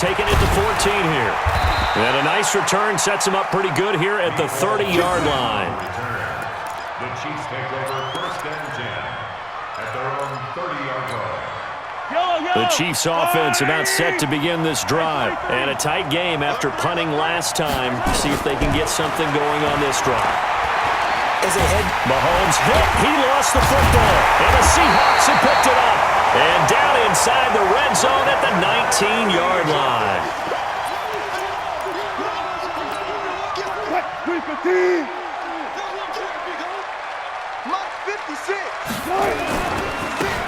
Taking it to 14 here. And a nice return sets him up pretty good here at the 30-yard line. The Chiefs take over first and 10 at their own 30-yard line. The Chiefs offense about set to begin this drive. And a tight game after punting last time. See if they can get something going on this drive. As they head, Mahomes hit. He lost the football. And the Seahawks have picked it up. And down inside the red zone at the 19-yard line.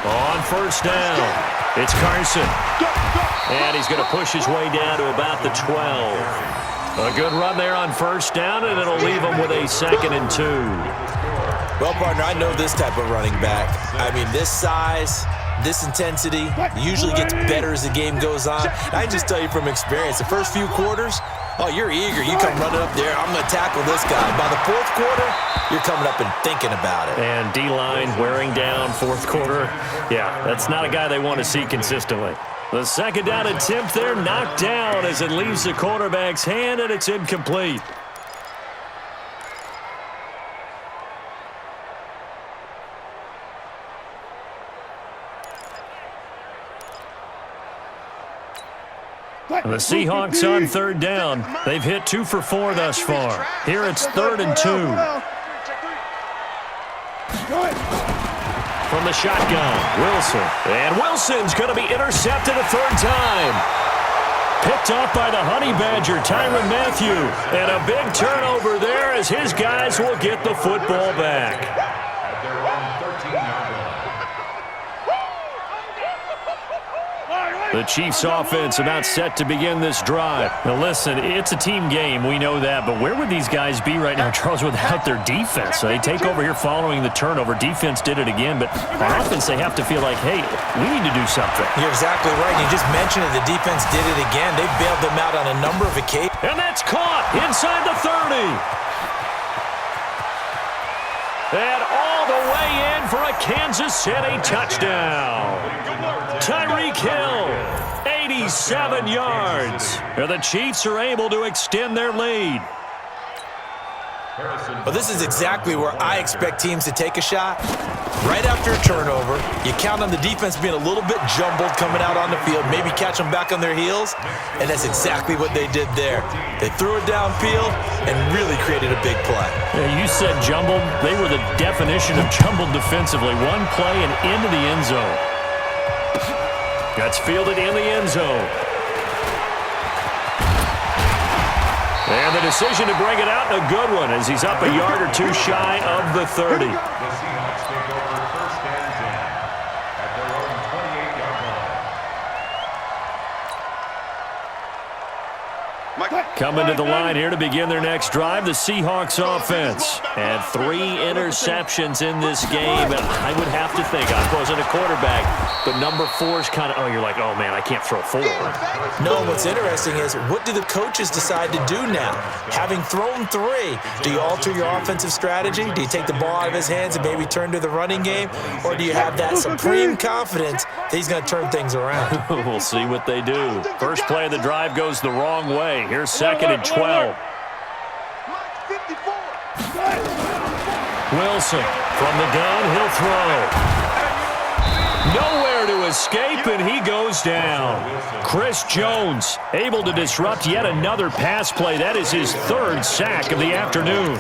On first down, it's Carson. And he's going to push his way down to about the 12. A good run there on first down, and it'll leave him with a 2nd and 2. well, partner, I know this type of running back. I mean, this size, this intensity usually gets better as the game goes on. I can just tell you from experience, the first few quarters, oh, you're eager. You come running up there, I'm going to tackle this guy. By the fourth quarter, you're coming up and thinking about it. And D-line wearing down fourth quarter. Yeah, that's not a guy they want to see consistently. The second down attempt there knocked down as it leaves the quarterback's hand, and it's incomplete. The Seahawks on third down. They've hit 2 for 4 thus far. Here it's 3rd and 2. From the shotgun, Wilson. And Wilson's going to be intercepted a 3rd time. Picked off by the Honey Badger, Tyrann Mathieu. And a big turnover there as his guys will get the football back. The Chiefs offense about set to begin this drive. Now listen, it's a team game, we know that, but where would these guys be right now, Charles, without their defense? They take over here following the turnover. Defense did it again, but on offense they have to feel like, hey, we need to do something. You're exactly right. You just mentioned it. The defense did it again. They bailed them out on a number of occasions. And that's caught inside the 30. And all the way in for a Kansas City touchdown. Tyreek Hill, 87 yards. And the Chiefs are able to extend their lead. Well, this is exactly where I expect teams to take a shot. Right after a turnover, you count on the defense being a little bit jumbled coming out on the field, maybe catch them back on their heels, and that's exactly what they did there. They threw it downfield and really created a big play. Yeah, you said jumbled. They were the definition of jumbled defensively. One play and into the end zone. That's fielded in the end zone. And the decision to bring it out, a good one, as he's up a yard or 2 shy of the 30. The Seahawks take over first and 10 at their own 28-yard line. Coming to the line here to begin their next drive, the Seahawks offense. And 3 interceptions in this game. And I would have to think, I wasn't a quarterback, but number 4 is kind of, oh, you're like, oh, man, I can't throw 4. No, what's interesting is, what do the coaches decide to do now? Having thrown 3, do you alter your offensive strategy? Do you take the ball out of his hands and maybe turn to the running game? Or do you have that supreme confidence that he's going to turn things around? We'll see what they do. First play of the drive goes the wrong way. Here's 2nd and 12. Wilson from the gun, he'll throw. Nowhere to escape, and he goes down. Chris Jones able to disrupt yet another pass play. That is his 3rd sack of the afternoon.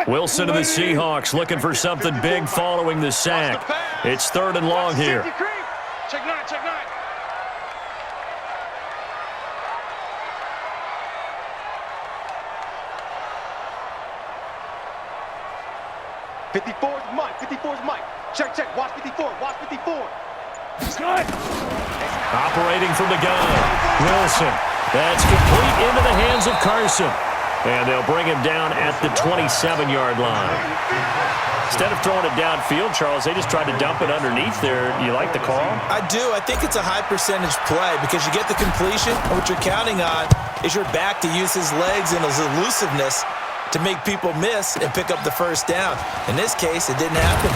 Wilson of the Seahawks looking for something big following the sack. It's 3rd and long here. Check 9, check 9. '54's Mike. 54's Mike. Check, check. Watch 54. Watch 54. Operating from the gun. Wilson. That's complete into the hands of Carson. And they'll bring him down at the 27-yard line. Instead of throwing it downfield, Charles, they just tried to dump it underneath there. You like the call? I do. I think it's a high percentage play because you get the completion, and what you're counting on is your back to use his legs and his elusiveness to make people miss and pick up the first down. In this case, it didn't happen.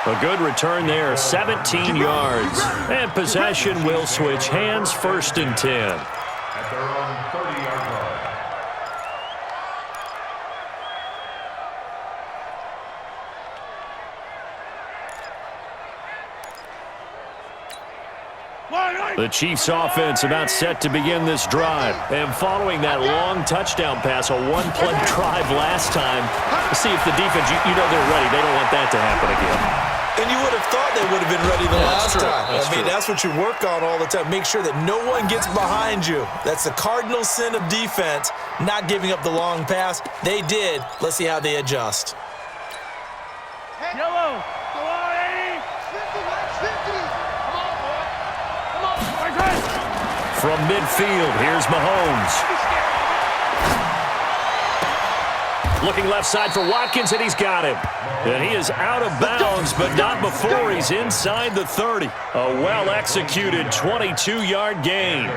A good return there, 17 yards. And possession will switch hands, 1st and 10. At their own 30-yard line. The Chiefs offense about set to begin this drive. And following that long touchdown pass, a one-play drive last time, to see if the defense, you know they're ready. They don't want that to happen again. And you would have thought they would have been ready the last time. That's what you work on all the time. Make sure that no one gets behind you. That's the cardinal sin of defense, not giving up the long pass. They did. Let's see how they adjust. Yellow. Go on, 80. 50. From midfield, here's Mahomes. Looking left side for Watkins, and he's got him. And he is out of bounds, but not before he's inside the 30. A well-executed 22-yard gain.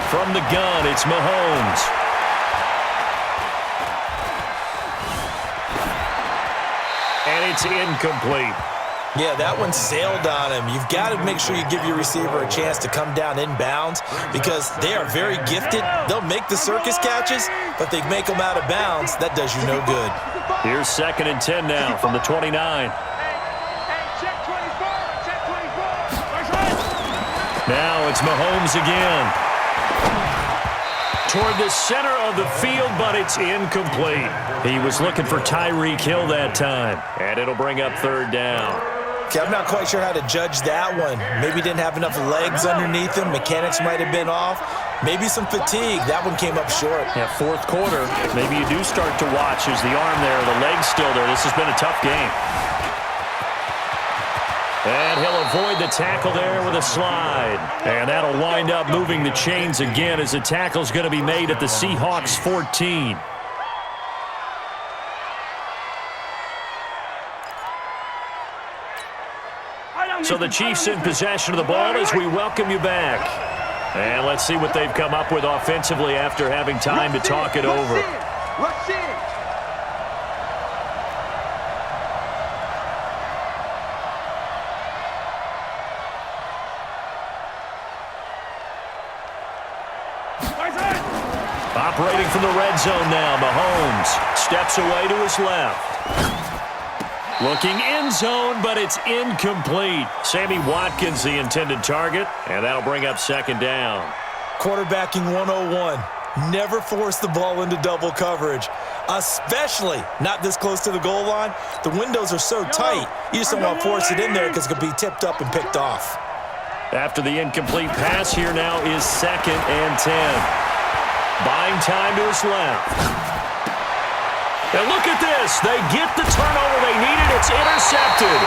From the gun, it's Mahomes. And it's incomplete. Yeah, that one sailed on him. You've got to make sure you give your receiver a chance to come down inbounds because they are very gifted. They'll make the circus catches, but they make them out of bounds. That does you no good. Here's 2nd and 10 now from the 29. Now it's Mahomes again. Toward the center of the field, but it's incomplete. He was looking for Tyreek Hill that time, and it'll bring up 3rd down. Okay, I'm not quite sure how to judge that one. Maybe he didn't have enough legs underneath him. Mechanics might have been off. Maybe some fatigue. That one came up short. Yeah, 4th quarter. Maybe you do start to watch. Is the arm there, the leg's still there. This has been a tough game. And he'll avoid the tackle there with a slide. And that'll wind up moving the chains again as the tackle's going to be made at the Seahawks 14. So the Chiefs in possession of the ball as we welcome you back. And let's see what they've come up with offensively after having time to talk it over. Rush in. Operating from the red zone now, Mahomes steps away to his left. Looking end zone, but it's incomplete. Sammy Watkins, the intended target, and that'll bring up 2nd down. Quarterbacking 101. Never force the ball into double coverage, especially not this close to the goal line. The windows are so tight, you just don't want to force it in there because it could be tipped up and picked off. After the incomplete pass, here now is 2nd and 10. Buying time to his left. And look at this. They get the turnover they needed. It's intercepted.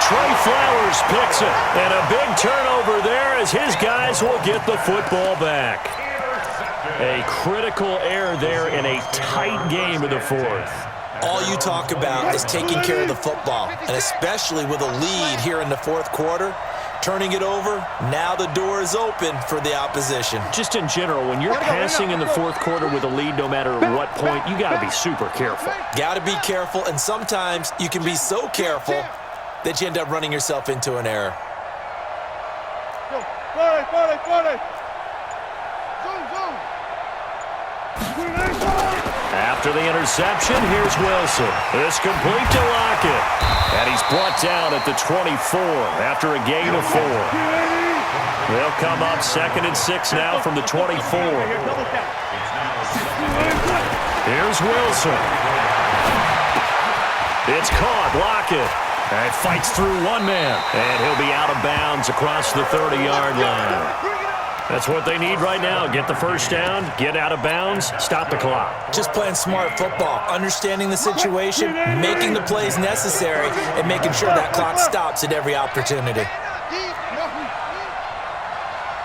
Trey Flowers picks it. And a big turnover there as his guys will get the football back. A critical error there in a tight game of the 4th. All you talk about is taking care of the football, and especially with a lead here in the 4th quarter. Turning it over, now the door is open for the opposition. Just in general, when you're passing in the 4th quarter with a lead, no matter what point, you got to be super careful. Got to be careful, and sometimes you can be so careful that you end up running yourself into an error. After the interception, here's Wilson. It's complete to Lockett. And he's brought down at the 24 after a gain of 4. They'll come up 2nd and 6 now from the 24. Here's Wilson. It's caught. Lockett. And fights through one man. And he'll be out of bounds across the 30-yard line. That's what they need right now. Get the first down, get out of bounds, stop the clock. Just playing smart football, understanding the situation, making the plays necessary, and making sure that clock stops at every opportunity.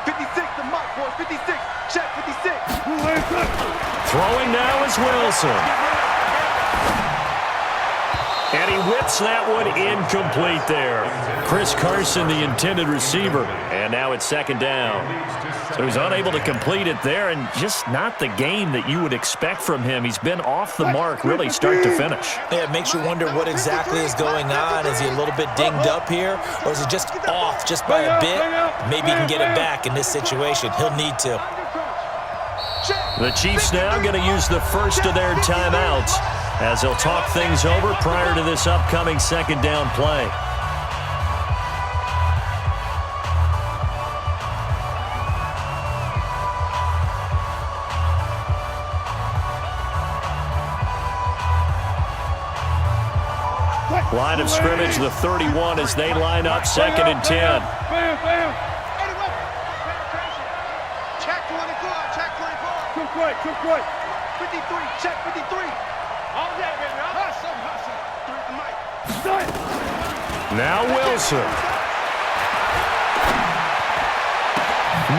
56, the mark, boys. 56. Check 56. Throwing now is Wilson. And he whips that one incomplete there. Chris Carson, the intended receiver. And now it's second down. So he's unable to complete it there, and just not the game that you would expect from him. He's been off the mark really start to finish. Yeah, it makes you wonder what exactly is going on. Is he a little bit dinged up here, or is he just off just by a bit? Maybe he can get it back in this situation. He'll need to. The Chiefs now going to use the first of their timeouts as they'll talk things over prior to this upcoming second down play. Line of scrimmage, the 31 as they line up second and 10. Check 24, check 24. Too quick, too quick. 53, check 53. All that, baby. Hustle, hustle. Three at the mic. Now Wilson.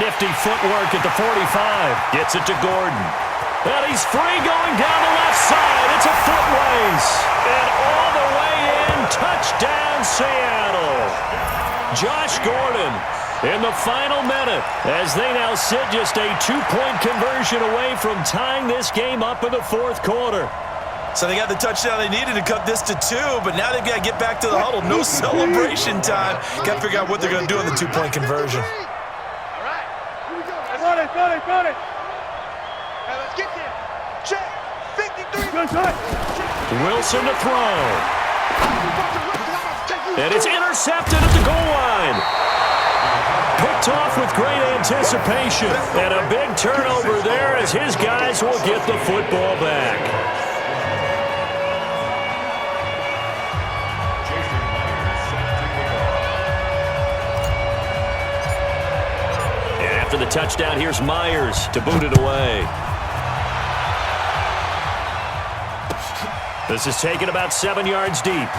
Nifty footwork at the 45. Gets it to Gordon. And he's free going down the left side. It's a foot race. And all the way in, touchdown Seattle. Josh Gordon in the final minute as they now sit just a 2-point conversion away from tying this game up in the fourth quarter. So they got the touchdown they needed to cut this to 2, but now they've got to get back to the huddle. No celebration time. Got to figure out what they're going to do on the 2-point conversion. All right. Here we go. Got it. Now let's get there. Check 53. Wilson to throw. And it's intercepted at the goal line. Picked off with great anticipation. And a big turnover there as his guys will get the football back. After the touchdown, here's Myers to boot it away. This is taken about 7 yards deep.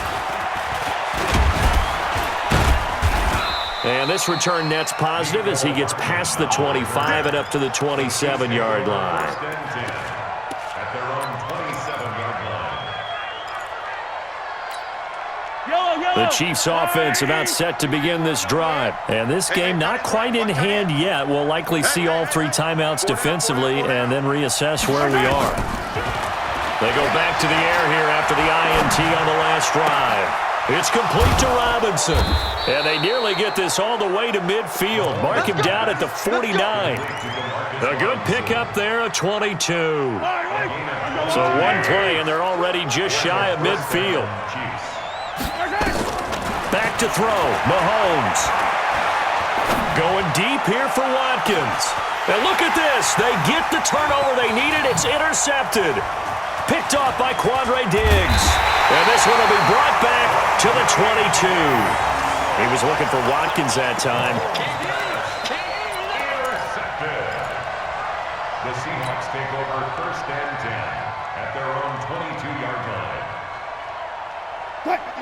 And this return net's positive as he gets past the 25 and up to the 27-yard line. At their own 27-yard line. The Chiefs offense about set to begin this drive. And this game not quite in hand yet. We'll likely see all 3 timeouts defensively and then reassess where we are. They go back to the air here after the INT on the last drive. It's complete to Robinson. And they nearly get this all the way to midfield. Mark him down at the 49. A good pickup there, a 22. So one play, and they're already just shy of midfield. Back to throw, Mahomes. Going deep here for Watkins. And look at this. They get the turnover they needed. It's intercepted. Picked off by Quandre Diggs. And this one will be brought back to the 22. He was looking for Watkins that time. Intercepted. The Seahawks take over first and 10 at their own 22-yard line.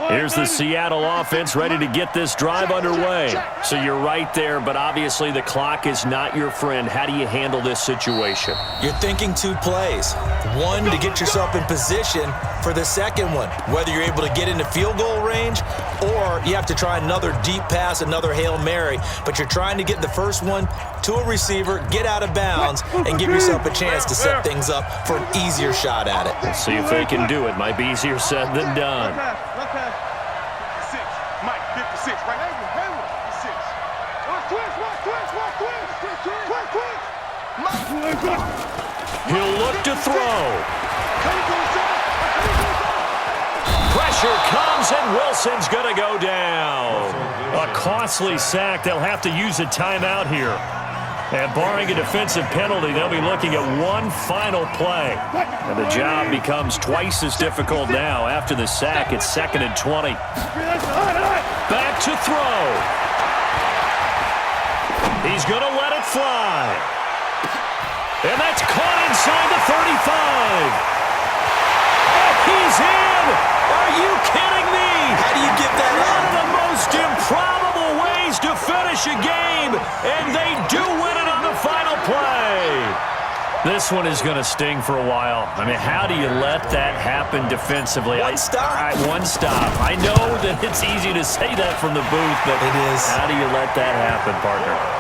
Here's the Seattle offense ready to get this drive underway. So you're right there, but obviously the clock is not your friend. How do you handle this situation? You're thinking 2 plays. One, to get yourself in position for the second one, whether you're able to get into field goal range or you have to try another deep pass, another Hail Mary. But you're trying to get the first one to a receiver, get out of bounds, and give yourself a chance to set things up for an easier shot at it. Let's see if they can do it. Might be easier said than done. 56. Mike, 56. Right here. 56. He'll look to throw. Pressure comes, and Wilson's going to go down. A costly sack. They'll have to use a timeout here. And barring a defensive penalty, they'll be looking at one final play. And the job becomes twice as difficult now. After the sack, it's second and 20. Back to throw. He's going to let it fly. And that's caught inside the 35. And he's in. Are you kidding me? How do you get that One up? of the most improbable ways to finish a game, and they do win it on the final play. This one is going to sting for a while. I mean, how do you let that happen defensively? One stop. One stop. I know that it's easy to say that from the booth, but it is. How do you let that happen, partner?